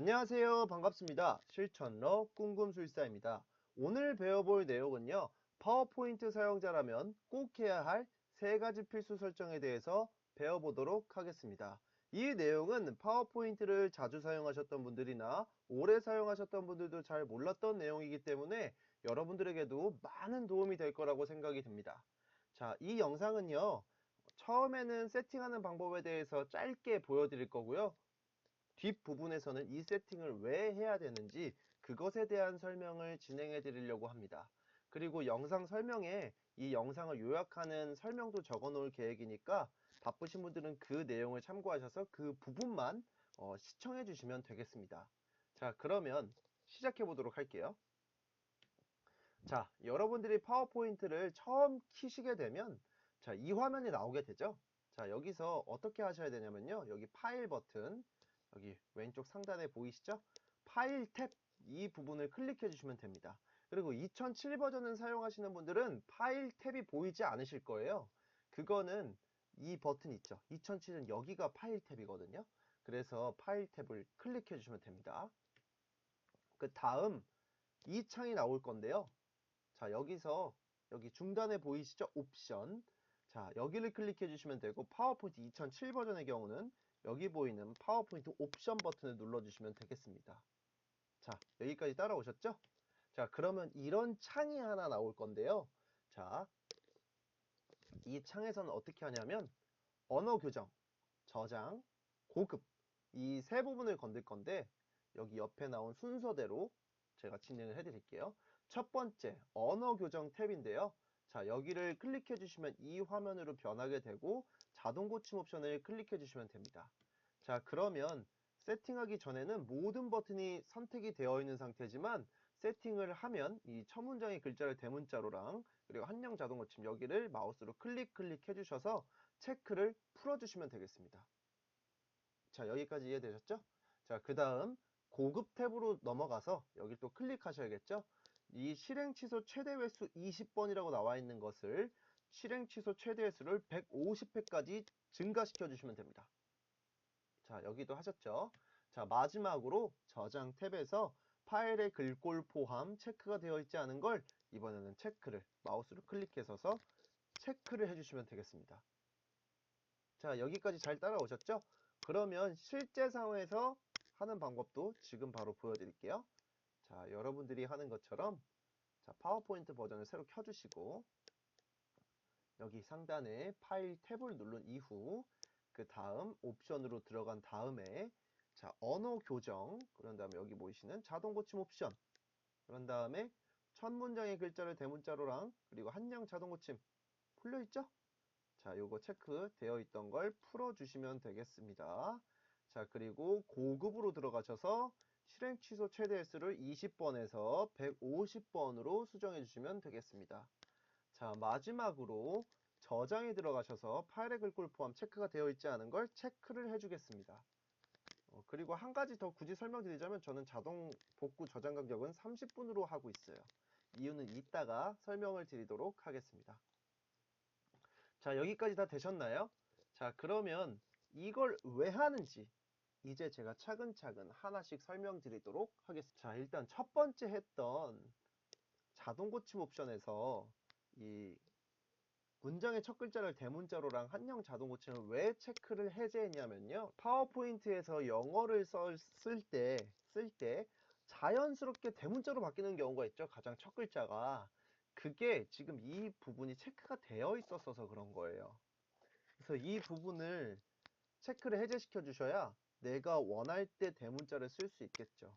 안녕하세요. 반갑습니다. 실천러 꿈꿈술사입니다. 오늘 배워볼 내용은요. 파워포인트 사용자라면 꼭 해야 할 3가지 필수 설정에 대해서 배워보도록 하겠습니다. 이 내용은 파워포인트를 자주 사용하셨던 분들이나 오래 사용하셨던 분들도 잘 몰랐던 내용이기 때문에 여러분들에게도 많은 도움이 될 거라고 생각이 듭니다. 자, 이 영상은요. 처음에는 세팅하는 방법에 대해서 짧게 보여드릴 거고요. 뒷부분에서는 이 세팅을 왜 해야 되는지 그것에 대한 설명을 진행해 드리려고 합니다. 그리고 영상 설명에 이 영상을 요약하는 설명도 적어 놓을 계획이니까 바쁘신 분들은 그 내용을 참고하셔서 그 부분만 시청해 주시면 되겠습니다. 자, 그러면 시작해 보도록 할게요. 자, 여러분들이 파워포인트를 처음 키시게 되면 자, 이 화면이 나오게 되죠. 자, 여기서 어떻게 하셔야 되냐면요. 여기 파일 버튼, 여기 왼쪽 상단에 보이시죠? 파일 탭, 이 부분을 클릭해 주시면 됩니다. 그리고 2007 버전을 사용하시는 분들은 파일 탭이 보이지 않으실 거예요. 그거는 이 버튼 있죠. 2007은 여기가 파일 탭이거든요. 그래서 파일 탭을 클릭해 주시면 됩니다. 그 다음 이 창이 나올 건데요. 자, 여기서 여기 중단에 보이시죠? 옵션. 자, 여기를 클릭해 주시면 되고 파워포인트 2007 버전의 경우는 여기 보이는 파워포인트 옵션 버튼을 눌러 주시면 되겠습니다. 자, 여기까지 따라오셨죠? 자, 그러면 이런 창이 하나 나올 건데요. 자, 이 창에서는 어떻게 하냐면 언어 교정, 저장, 고급 이 세 부분을 건들 건데 여기 옆에 나온 순서대로 제가 진행을 해 드릴게요. 첫 번째 언어 교정 탭인데요. 자, 여기를 클릭해 주시면 이 화면으로 변하게 되고 자동 고침 옵션을 클릭해 주시면 됩니다. 자, 그러면 세팅하기 전에는 모든 버튼이 선택이 되어 있는 상태지만 세팅을 하면 이 첫 문장의 글자를 대문자로랑 그리고 한영 자동 고침 여기를 마우스로 클릭해 주셔서 체크를 풀어 주시면 되겠습니다. 자, 여기까지 이해되셨죠? 자, 그 다음 고급 탭으로 넘어가서 여기 또 클릭하셔야겠죠? 이 실행 취소 최대 횟수 20번이라고 나와 있는 것을 실행 취소 최대 횟수를 150회까지 증가시켜 주시면 됩니다. 자, 여기도 하셨죠? 자, 마지막으로 저장 탭에서 파일의 글꼴 포함 체크가 되어 있지 않은 걸 이번에는 체크를 마우스로 클릭해서 체크를 해주시면 되겠습니다. 자, 여기까지 잘 따라오셨죠? 그러면 실제 상황에서 하는 방법도 지금 바로 보여드릴게요. 자, 여러분들이 하는 것처럼 자, 파워포인트 버전을 새로 켜주시고 여기 상단에 파일 탭을 누른 이후 그 다음 옵션으로 들어간 다음에 자, 언어 교정 그런 다음에 여기 보이시는 자동 고침 옵션 그런 다음에 첫 문장의 글자를 대문자로랑 그리고 한양 자동 고침 풀려있죠? 자, 요거 체크 되어 있던 걸 풀어주시면 되겠습니다. 자, 그리고 고급으로 들어가셔서 실행 취소 최대 횟수를 20번에서 150번으로 수정해 주시면 되겠습니다. 자, 마지막으로 저장에 들어가셔서 파일의 글꼴 포함 체크가 되어 있지 않은 걸 체크를 해주겠습니다. 그리고 한 가지 더 굳이 설명드리자면 저는 자동 복구 저장 간격은 30분으로 하고 있어요. 이유는 이따가 설명을 드리도록 하겠습니다. 자, 여기까지 다 되셨나요? 자, 그러면 이걸 왜 하는지 이제 제가 차근차근 하나씩 설명드리도록 하겠습니다. 자, 일단 첫 번째 했던 자동 고침 옵션에서 이 문장의 첫 글자를 대문자로랑 한영 자동 고침을 왜 체크를 해제했냐면요. 파워포인트에서 영어를 쓸 때 자연스럽게 대문자로 바뀌는 경우가 있죠. 가장 첫 글자가. 그게 지금 이 부분이 체크가 되어 있었어서 그런 거예요. 그래서 이 부분을 체크를 해제시켜 주셔야 내가 원할 때 대문자를 쓸 수 있겠죠.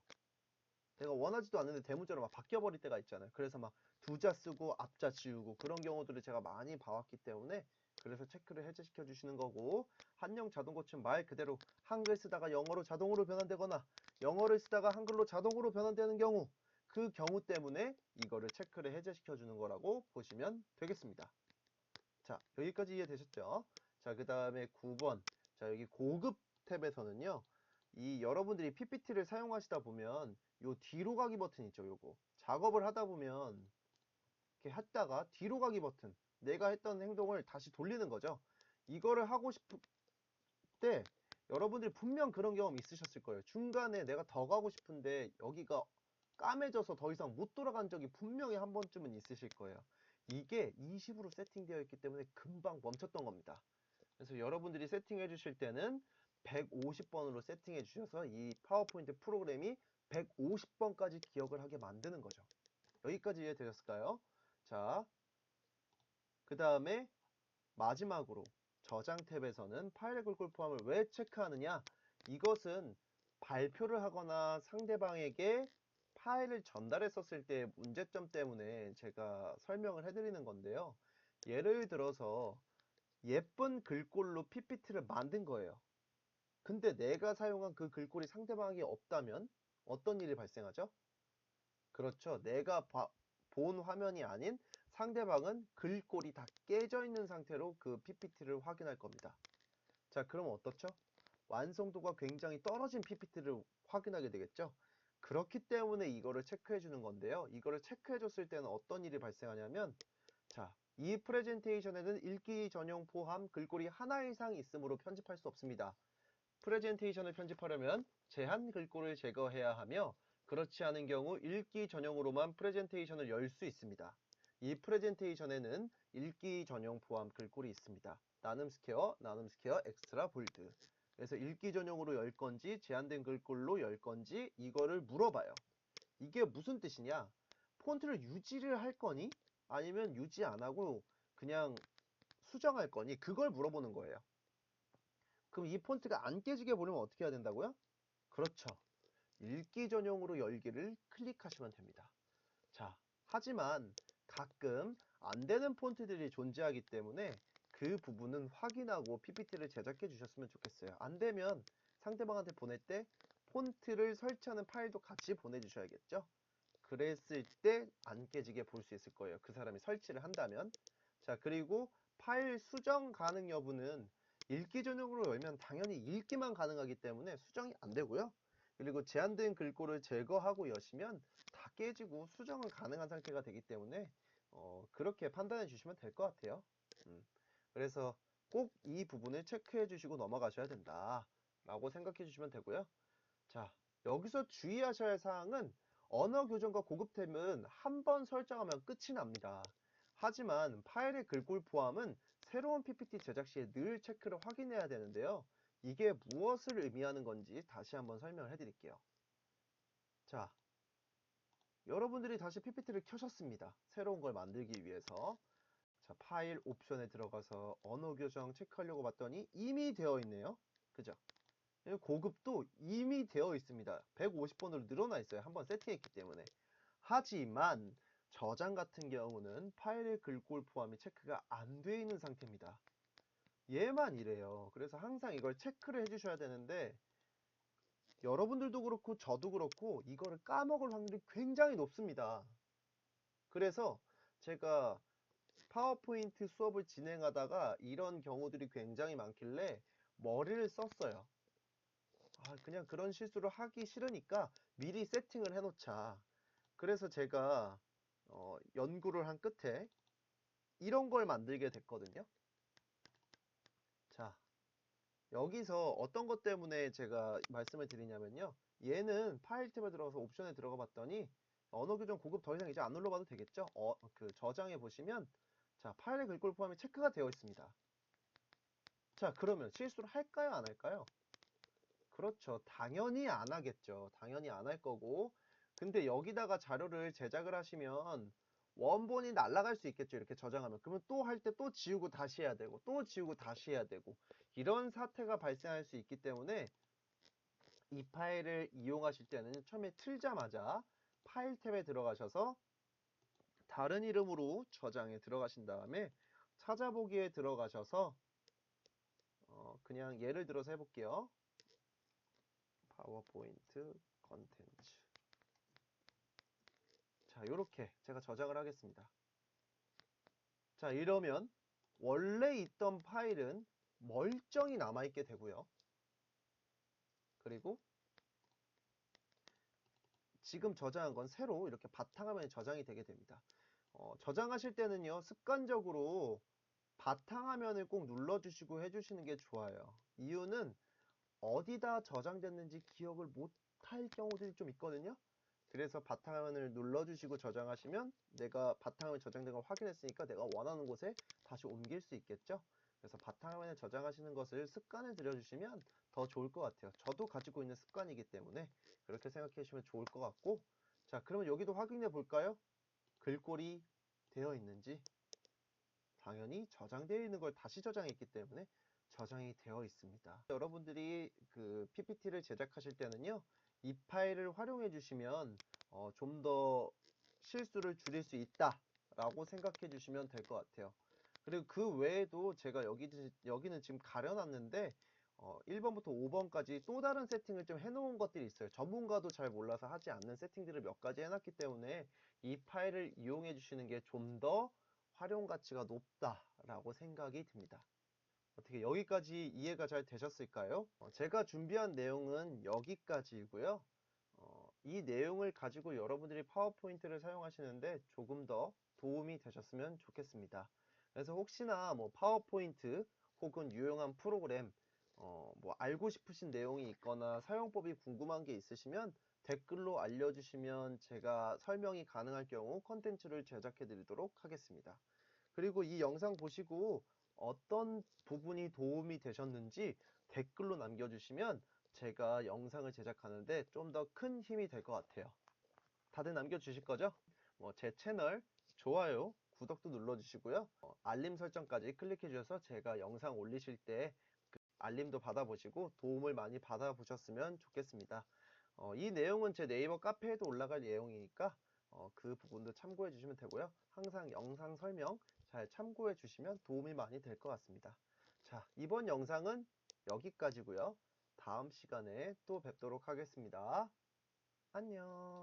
내가 원하지도 않는데 대문자로 막 바뀌어버릴 때가 있잖아요. 그래서 막 두자 쓰고 앞자 지우고 그런 경우들을 제가 많이 봐왔기 때문에 그래서 체크를 해제시켜 주시는 거고 한영 자동 고침 말 그대로 한글 쓰다가 영어로 자동으로 변환되거나 영어를 쓰다가 한글로 자동으로 변환되는 경우 그 경우 때문에 이거를 체크를 해제시켜 주는 거라고 보시면 되겠습니다. 자, 여기까지 이해되셨죠? 자, 그 다음에 9번. 자, 여기 고급 탭에서는요. 이 여러분들이 PPT를 사용하시다 보면 요 뒤로 가기 버튼 있죠, 요거. 작업을 하다 보면 이렇게 했다가 뒤로 가기 버튼. 내가 했던 행동을 다시 돌리는 거죠. 이거를 하고 싶을 때 여러분들이 분명 그런 경험 있으셨을 거예요. 중간에 내가 더 가고 싶은데 여기가 까매져서 더 이상 못 돌아간 적이 분명히 한 번쯤은 있으실 거예요. 이게 20으로 세팅되어 있기 때문에 금방 멈췄던 겁니다. 그래서 여러분들이 세팅해 주실 때는 150번으로 세팅해 주셔서 이 파워포인트 프로그램이 150번까지 기억을 하게 만드는 거죠. 여기까지 이해되셨을까요? 자, 그 다음에 마지막으로 저장 탭에서는 파일의 글꼴 포함을 왜 체크하느냐? 이것은 발표를 하거나 상대방에게 파일을 전달했었을 때의 문제점 때문에 제가 설명을 해드리는 건데요. 예를 들어서 예쁜 글꼴로 PPT를 만든 거예요. 근데 내가 사용한 그 글꼴이 상대방에게 없다면 어떤 일이 발생하죠? 그렇죠. 내가 본 화면이 아닌 상대방은 글꼴이 다 깨져 있는 상태로 그 PPT를 확인할 겁니다. 자, 그럼 어떻죠? 완성도가 굉장히 떨어진 PPT를 확인하게 되겠죠? 그렇기 때문에 이거를 체크해 주는 건데요. 이거를 체크해 줬을 때는 어떤 일이 발생하냐면, 자, 이 프레젠테이션에는 읽기 전용 포함 글꼴이 하나 이상 있으므로 편집할 수 없습니다. 프레젠테이션을 편집하려면 제한 글꼴을 제거해야 하며, 그렇지 않은 경우 읽기 전용으로만 프레젠테이션을 열 수 있습니다. 이 프레젠테이션에는 읽기 전용 포함 글꼴이 있습니다. 나눔 스퀘어, 엑스트라 볼드. 그래서 읽기 전용으로 열 건지 제한된 글꼴로 열 건지 이거를 물어봐요. 이게 무슨 뜻이냐? 폰트를 유지를 할 거니? 아니면 유지 안 하고 그냥 수정할 거니? 그걸 물어보는 거예요. 그럼 이 폰트가 안 깨지게 보려면 어떻게 해야 된다고요? 그렇죠. 읽기 전용으로 열기를 클릭하시면 됩니다. 자, 하지만 가끔 안 되는 폰트들이 존재하기 때문에 그 부분은 확인하고 PPT를 제작해 주셨으면 좋겠어요. 안 되면 상대방한테 보낼 때 폰트를 설치하는 파일도 같이 보내주셔야겠죠? 그랬을 때 안 깨지게 볼 수 있을 거예요. 그 사람이 설치를 한다면. 자, 그리고 파일 수정 가능 여부는 읽기 전용으로 열면 당연히 읽기만 가능하기 때문에 수정이 안 되고요. 그리고 제한된 글꼴을 제거하고 여시면 다 깨지고 수정은 가능한 상태가 되기 때문에 그렇게 판단해 주시면 될 것 같아요. 그래서 꼭 이 부분을 체크해 주시고 넘어가셔야 된다 라고 생각해 주시면 되고요. 자, 여기서 주의하셔야 할 사항은 언어 교정과 고급템은 한 번 설정하면 끝이 납니다. 하지만 파일의 글꼴 포함은 새로운 PPT 제작 시에 늘 체크를 확인해야 되는데요. 이게 무엇을 의미하는 건지 다시 한번 설명을 해드릴게요. 자, 여러분들이 다시 PPT를 켜셨습니다. 새로운 걸 만들기 위해서. 자, 파일 옵션에 들어가서 언어 교정 체크하려고 봤더니 이미 되어 있네요. 그죠? 고급도 이미 되어 있습니다. 150번으로 늘어나 있어요. 한번 세팅했기 때문에. 하지만 저장 같은 경우는 파일의 글꼴 포함이 체크가 안 되어 있는 상태입니다. 얘만 이래요. 그래서 항상 이걸 체크를 해주셔야 되는데 여러분들도 그렇고 저도 그렇고 이거를 까먹을 확률이 굉장히 높습니다. 그래서 제가 파워포인트 수업을 진행하다가 이런 경우들이 굉장히 많길래 머리를 썼어요. 그냥 그런 실수를 하기 싫으니까 미리 세팅을 해놓자. 그래서 제가 연구를 한 끝에 이런 걸 만들게 됐거든요. 자, 여기서 어떤 것 때문에 제가 말씀을 드리냐면요. 얘는 파일 탭에 들어가서 옵션에 들어가 봤더니 언어 교정 고급 더 이상 이제 안 눌러봐도 되겠죠? 그 저장해 보시면 자, 파일의 글꼴 포함이 체크가 되어 있습니다. 자, 그러면 실수를 할까요? 안 할까요? 그렇죠. 당연히 안 하겠죠. 당연히 안 할 거고. 근데 여기다가 자료를 제작을 하시면 원본이 날아갈 수 있겠죠. 이렇게 저장하면. 그러면 또 할 때 또 지우고 다시 해야 되고, 또 지우고 다시 해야 되고, 이런 사태가 발생할 수 있기 때문에 이 파일을 이용하실 때는 처음에 틀자마자 파일 탭에 들어가셔서 다른 이름으로 저장에 들어가신 다음에 찾아보기에 들어가셔서 그냥 예를 들어서 해볼게요. 파워포인트 컨텐츠. 자, 이렇게 제가 저장을 하겠습니다. 자, 이러면 원래 있던 파일은 멀쩡히 남아있게 되고요. 그리고 지금 저장한 건 새로 이렇게 바탕화면에 저장이 되게 됩니다. 저장하실 때는요, 습관적으로 바탕화면을 꼭 눌러주시고 해주시는 게 좋아요. 이유는 어디다 저장됐는지 기억을 못할 경우들이 좀 있거든요. 그래서 바탕화면을 눌러주시고 저장하시면 내가 바탕화면에 저장된 걸 확인했으니까 내가 원하는 곳에 다시 옮길 수 있겠죠. 그래서 바탕화면에 저장하시는 것을 습관을 들여주시면 더 좋을 것 같아요. 저도 가지고 있는 습관이기 때문에 그렇게 생각해 주시면 좋을 것 같고, 자, 그러면 여기도 확인해 볼까요? 글꼴이 되어 있는지. 당연히 저장되어 있는 걸 다시 저장했기 때문에 저장이 되어 있습니다. 여러분들이 그 PPT를 제작하실 때는요, 이 파일을 활용해 주시면 좀 더 실수를 줄일 수 있다 라고 생각해 주시면 될 것 같아요. 그리고 그 외에도 제가 여기는 지금 가려놨는데 1번부터 5번까지 또 다른 세팅을 좀 해놓은 것들이 있어요. 전문가도 잘 몰라서 하지 않는 세팅들을 몇 가지 해놨기 때문에 이 파일을 이용해 주시는 게 좀 더 활용 가치가 높다라고 생각이 듭니다. 어떻게 여기까지 이해가 잘 되셨을까요? 제가 준비한 내용은 여기까지이고요. 이 내용을 가지고 여러분들이 파워포인트를 사용하시는데 조금 더 도움이 되셨으면 좋겠습니다. 그래서 혹시나 뭐 파워포인트 혹은 유용한 프로그램 뭐 알고 싶으신 내용이 있거나 사용법이 궁금한 게 있으시면 댓글로 알려주시면 제가 설명이 가능할 경우 컨텐츠를 제작해 드리도록 하겠습니다. 그리고 이 영상 보시고 어떤 부분이 도움이 되셨는지 댓글로 남겨주시면 제가 영상을 제작하는데 좀 더 큰 힘이 될 것 같아요. 다들 남겨주실 거죠? 제 채널 좋아요, 구독도 눌러주시고요. 알림 설정까지 클릭해 주셔서 제가 영상 올리실 때 그 알림도 받아보시고 도움을 많이 받아보셨으면 좋겠습니다. 이 내용은 제 네이버 카페에도 올라갈 내용이니까 그 부분도 참고해 주시면 되고요. 항상 영상 설명 잘 참고해 주시면 도움이 많이 될 것 같습니다. 자, 이번 영상은 여기까지고요. 다음 시간에 또 뵙도록 하겠습니다. 안녕.